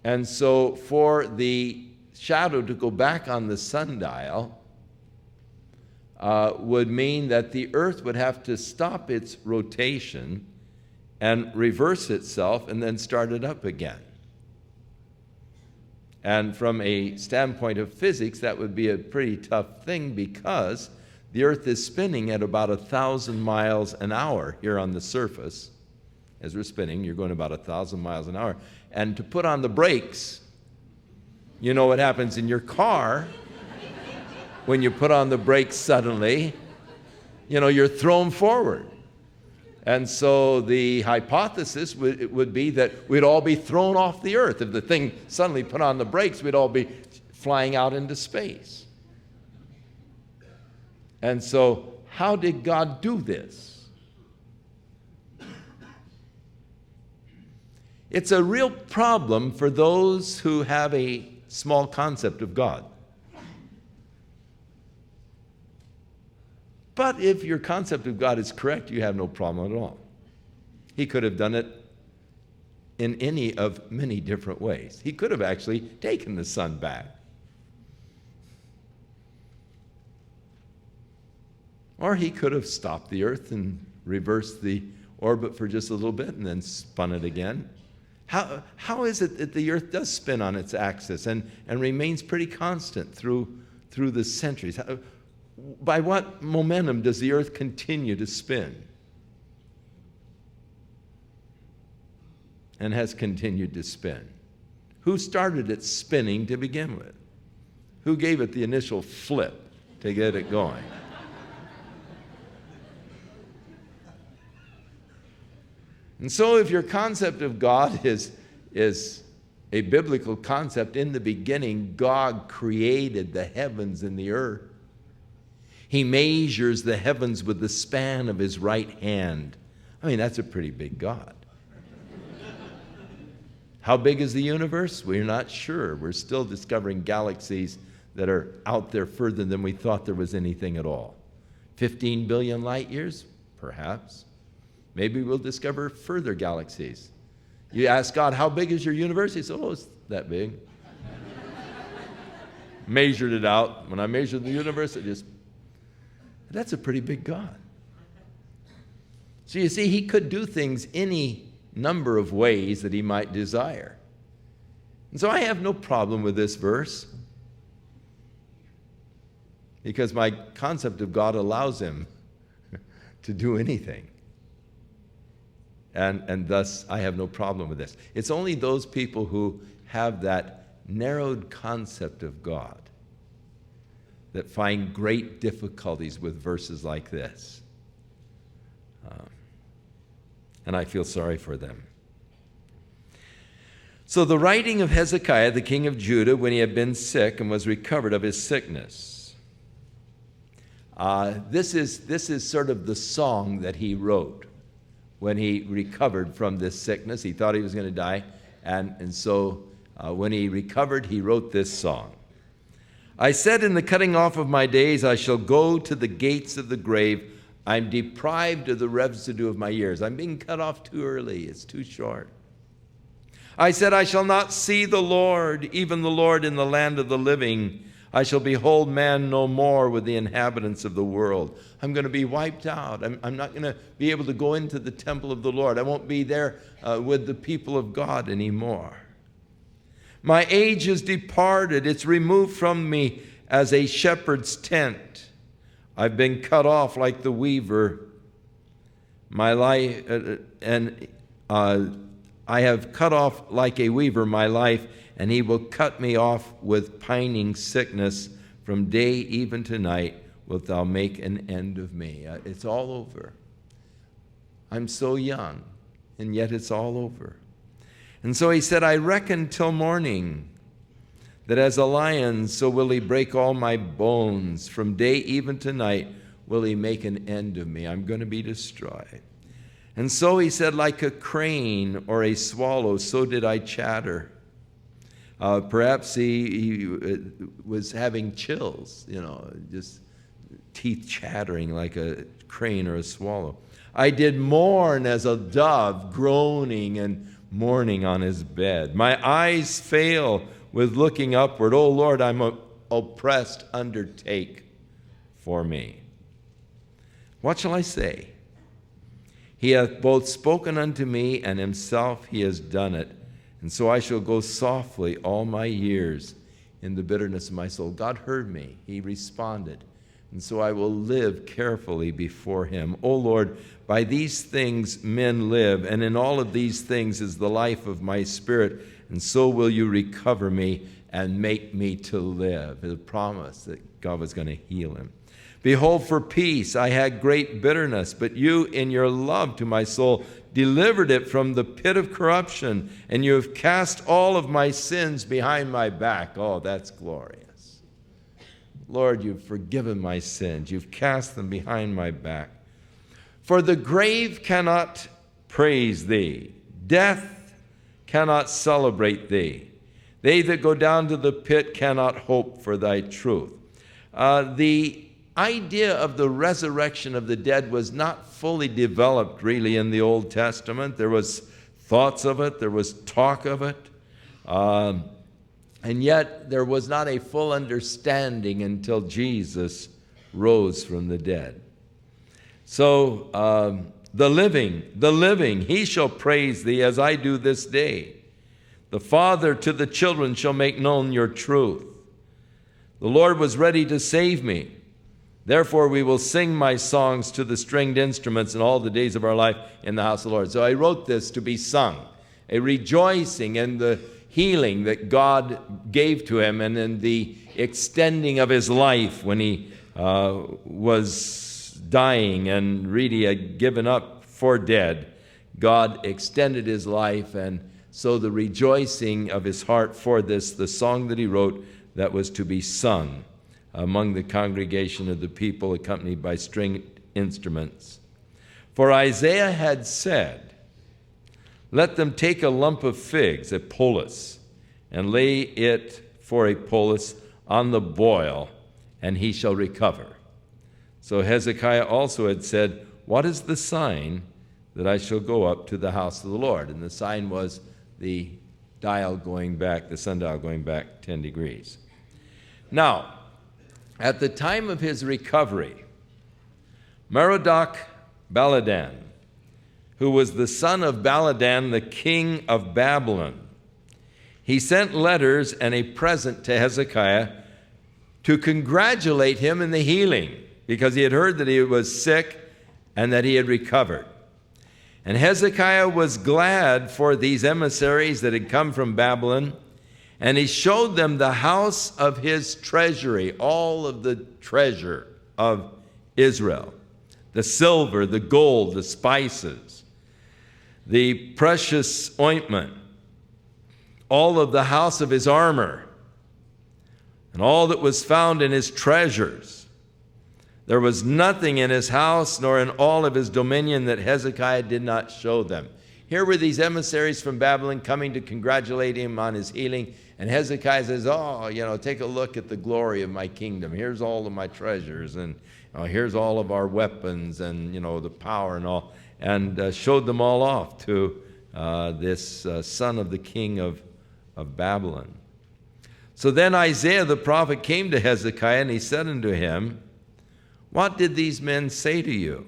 And so for the shadow to go back on the sundial would mean that the earth would have to stop its rotation and reverse itself and then start it up again. And from a standpoint of physics, that would be a pretty tough thing because the earth is spinning at about 1,000 miles an hour here on the surface. As we're spinning, you're going about 1,000 miles an hour. And to put on the brakes, you know what happens in your car when you put on the brakes suddenly, you're thrown forward. And so the hypothesis would be that we'd all be thrown off the earth. If the thing suddenly put on the brakes, we'd all be flying out into space. And so how did God do this? It's a real problem for those who have a small concept of God. But if your concept of God is correct, you have no problem at all. He could have done it in any of many different ways. He could have actually taken the sun back. Or he could have stopped the earth and reversed the orbit for just a little bit and then spun it again. How is it that the earth does spin on its axis and remains pretty constant through the centuries? By what momentum does the earth continue to spin? And has continued to spin? Who started it spinning to begin with? Who gave it the initial flip to get it going? And so if your concept of God is a biblical concept, in the beginning, God created the heavens and the earth. He measures the heavens with the span of his right hand. I mean, that's a pretty big God. How big is the universe? We're not sure. We're still discovering galaxies that are out there further than we thought there was anything at all. 15 billion light years? Perhaps. Maybe we'll discover further galaxies. You ask God, how big is your universe? He says, oh, it's that big. Measured it out. When I measured the universe, that's a pretty big God. So you see, he could do things any number of ways that he might desire. And so I have no problem with this verse because my concept of God allows him to do anything. And thus, I have no problem with this. It's only those people who have that narrowed concept of God that find great difficulties with verses like this. And I feel sorry for them. So the writing of Hezekiah, the king of Judah, when he had been sick and was recovered of his sickness. This is sort of the song that he wrote when he recovered from this sickness. He thought he was going to die. And so when he recovered, he wrote this song. I said in the cutting off of my days, I shall go to the gates of the grave. I'm deprived of the residue of my years. I'm being cut off too early. It's too short. I said, I shall not see the Lord, even the Lord in the land of the living. I shall behold man no more with the inhabitants of the world. I'm going to be wiped out. I'm not going to be able to go into the temple of the Lord. I won't be there with the people of God anymore. My age is departed. It's removed from me as a shepherd's tent. I've been cut off like the weaver. My life, I have cut off like a weaver my life, and he will cut me off with pining sickness. From day even to night wilt thou make an end of me. It's all over. I'm so young, and yet it's all over. And so he said, I reckon till morning, that as a lion, so will he break all my bones. From day even to night will he make an end of me. I'm going to be destroyed. And so he said, like a crane or a swallow, so did I chatter. Perhaps he was having chills, just teeth chattering like a crane or a swallow. I did mourn as a dove, groaning and mourning on his bed. My eyes fail with looking upward. O Lord, I'm oppressed. Undertake for me. What shall I say? He hath both spoken unto me, and himself he has done it. And so I shall go softly all my years in the bitterness of my soul. God heard me. He responded. And so I will live carefully before him. O Lord, by these things men live, and in all of these things is the life of my spirit. And so will you recover me and make me to live. The promise that God was going to heal him. Behold, for peace I had great bitterness, but you in your love to my soul delivered it from the pit of corruption, and you have cast all of my sins behind my back. Oh, that's glorious. Lord, you've forgiven my sins. You've cast them behind my back. For the grave cannot praise thee. Death cannot celebrate thee. They that go down to the pit cannot hope for thy truth. The idea of the resurrection of the dead was not fully developed really in the Old Testament. There was thoughts of it. There was talk of it. And yet there was not a full understanding until Jesus rose from the dead. So the living, he shall praise thee as I do this day. The Father to the children shall make known your truth. The Lord was ready to save me. Therefore, we will sing my songs to the stringed instruments in all the days of our life in the house of the Lord. So I wrote this to be sung, a rejoicing in the healing that God gave to him and in the extending of his life when he was dying and really had given up for dead. God extended his life, and so the rejoicing of his heart for this, the song that he wrote that was to be sung among the congregation of the people, accompanied by stringed instruments. For Isaiah had said, let them take a lump of figs, a poultice, and lay it for a poultice on the boil, and he shall recover. So Hezekiah also had said, what is the sign that I shall go up to the house of the Lord? And the sign was the dial going back, the sundial going back 10 degrees. Now, at the time of his recovery, Merodach-Baladan, who was the son of Baladan, the king of Babylon, he sent letters and a present to Hezekiah to congratulate him in the healing, because he had heard that he was sick and that he had recovered. And Hezekiah was glad for these emissaries that had come from Babylon, and he showed them the house of his treasury, all of the treasure of Israel, the silver, the gold, the spices, the precious ointment, all of the house of his armor, and all that was found in his treasures. There was nothing in his house nor in all of his dominion that Hezekiah did not show them. Here were these emissaries from Babylon coming to congratulate him on his healing. And Hezekiah says, take a look at the glory of my kingdom. Here's all of my treasures, and here's all of our weapons, and the power and all. And showed them all off to this son of the king of Babylon. So then Isaiah the prophet came to Hezekiah, and he said unto him, what did these men say to you?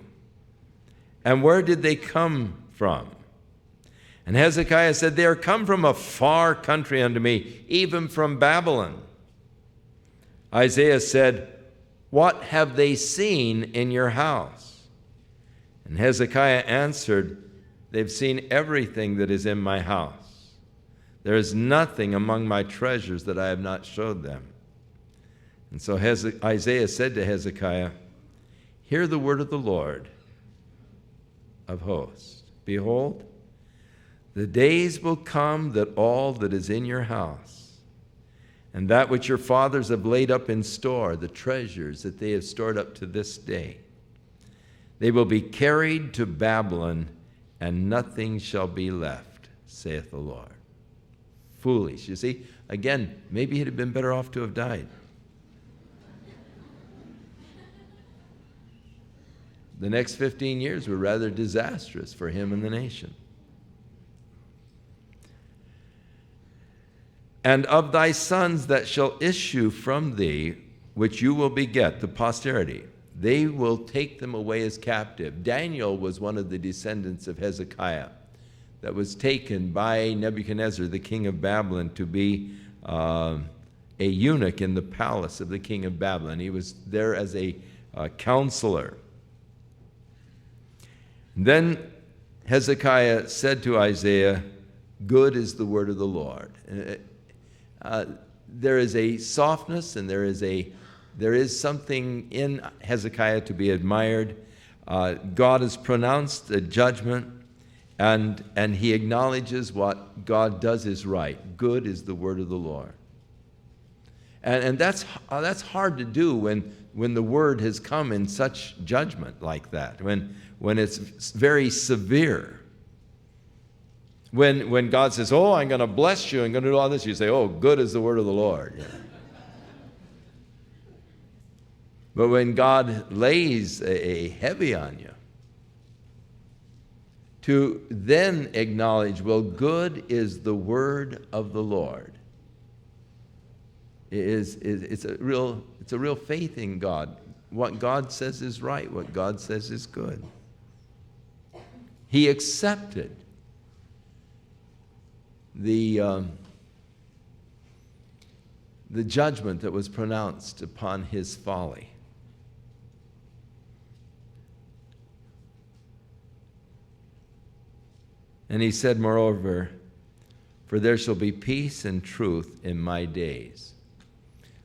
And where did they come from? And Hezekiah said, they are come from a far country unto me, even from Babylon. Isaiah said, what have they seen in your house? And Hezekiah answered, they've seen everything that is in my house. There is nothing among my treasures that I have not showed them. And so Isaiah said to Hezekiah, hear the word of the Lord of hosts. Behold, the days will come that all that is in your house, and that which your fathers have laid up in store, the treasures that they have stored up to this day, they will be carried to Babylon, and nothing shall be left, saith the Lord. Foolish. You see, again, maybe he'd have been better off to have died. The next 15 years were rather disastrous for him and the nation. And of thy sons that shall issue from thee, which you will beget, the posterity, they will take them away as captive. Daniel was one of the descendants of Hezekiah that was taken by Nebuchadnezzar, the king of Babylon, to be a eunuch in the palace of the king of Babylon. He was there as a counselor. Then Hezekiah said to Isaiah, good is the word of the Lord. There is a softness, and there is something in Hezekiah to be admired. God has pronounced a judgment, and he acknowledges what God does is right. Good is the word of the Lord. And that's hard to do when the word has come in such judgment like that, when it's very severe. When God says, oh, I'm going to bless you, I'm going to do all this, you say, oh, good is the word of the Lord. Yeah. But when God lays a heavy on you, to then acknowledge, well, good is the word of the Lord. It's a real faith in God. What God says is right. What God says is good. He accepted the judgment that was pronounced upon his folly. And he said, moreover, for there shall be peace and truth in my days.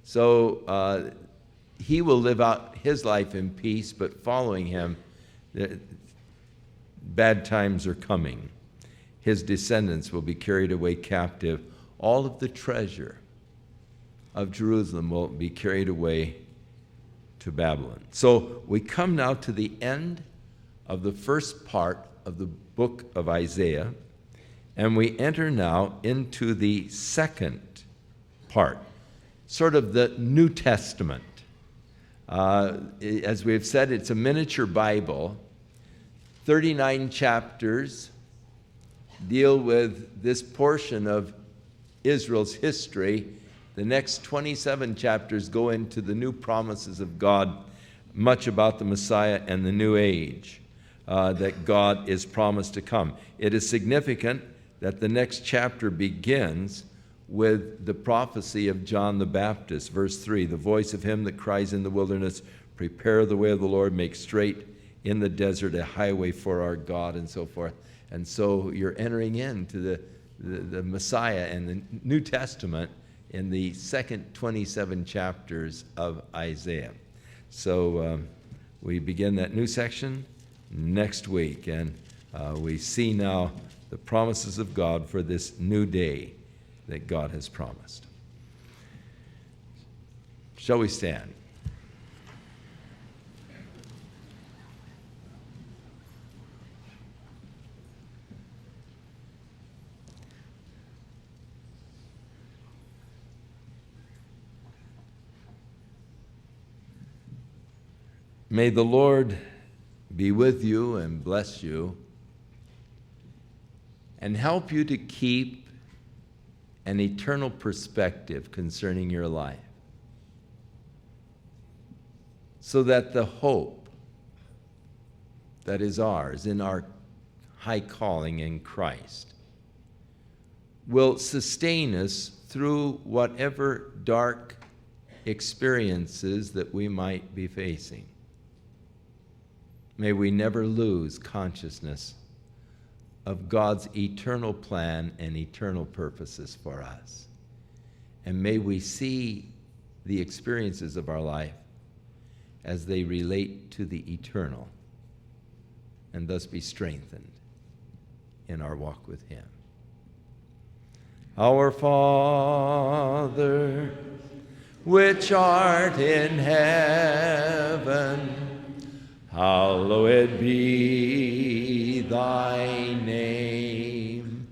So he will live out his life in peace, but following him, bad times are coming. His descendants will be carried away captive. All of the treasure of Jerusalem will be carried away to Babylon. So we come now to the end of the first part of the book of Isaiah, and we enter now into the second part, sort of the New Testament. As we've said, it's a miniature Bible. 39 chapters deal with this portion of Israel's history. The next 27 chapters go into the new promises of God, much about the Messiah and the new age that God is promised to come. It is significant that the next chapter begins with the prophecy of John the Baptist. Verse 3, the voice of him that cries in the wilderness, prepare the way of the Lord, make straight in the desert a highway for our God, and so forth. And so you're entering into the Messiah and the New Testament in the second 27 chapters of Isaiah. So we begin that new section next week, and we see now the promises of God for this new day that God has promised. Shall we stand? May the Lord be with you and bless you and help you to keep an eternal perspective concerning your life, so that the hope that is ours in our high calling in Christ will sustain us through whatever dark experiences that we might be facing. May we never lose consciousness of God's eternal plan and eternal purposes for us. And may we see the experiences of our life as they relate to the eternal, and thus be strengthened in our walk with Him. Our Father, which art in heaven, hallowed be thy name.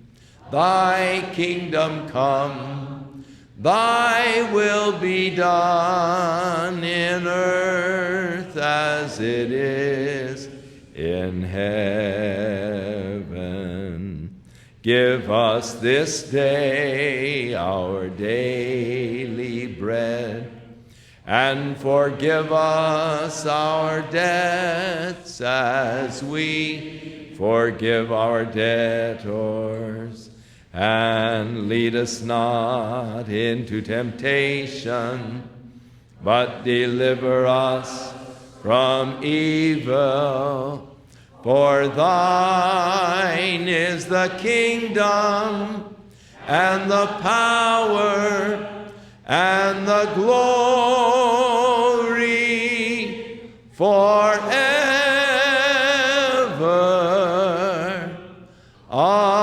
Thy kingdom come, thy will be done in earth as it is in heaven. Give us this day our daily bread, and forgive us our debts as we forgive our debtors. And lead us not into temptation, but deliver us from evil. For thine is the kingdom and the power and the glory forever. Amen.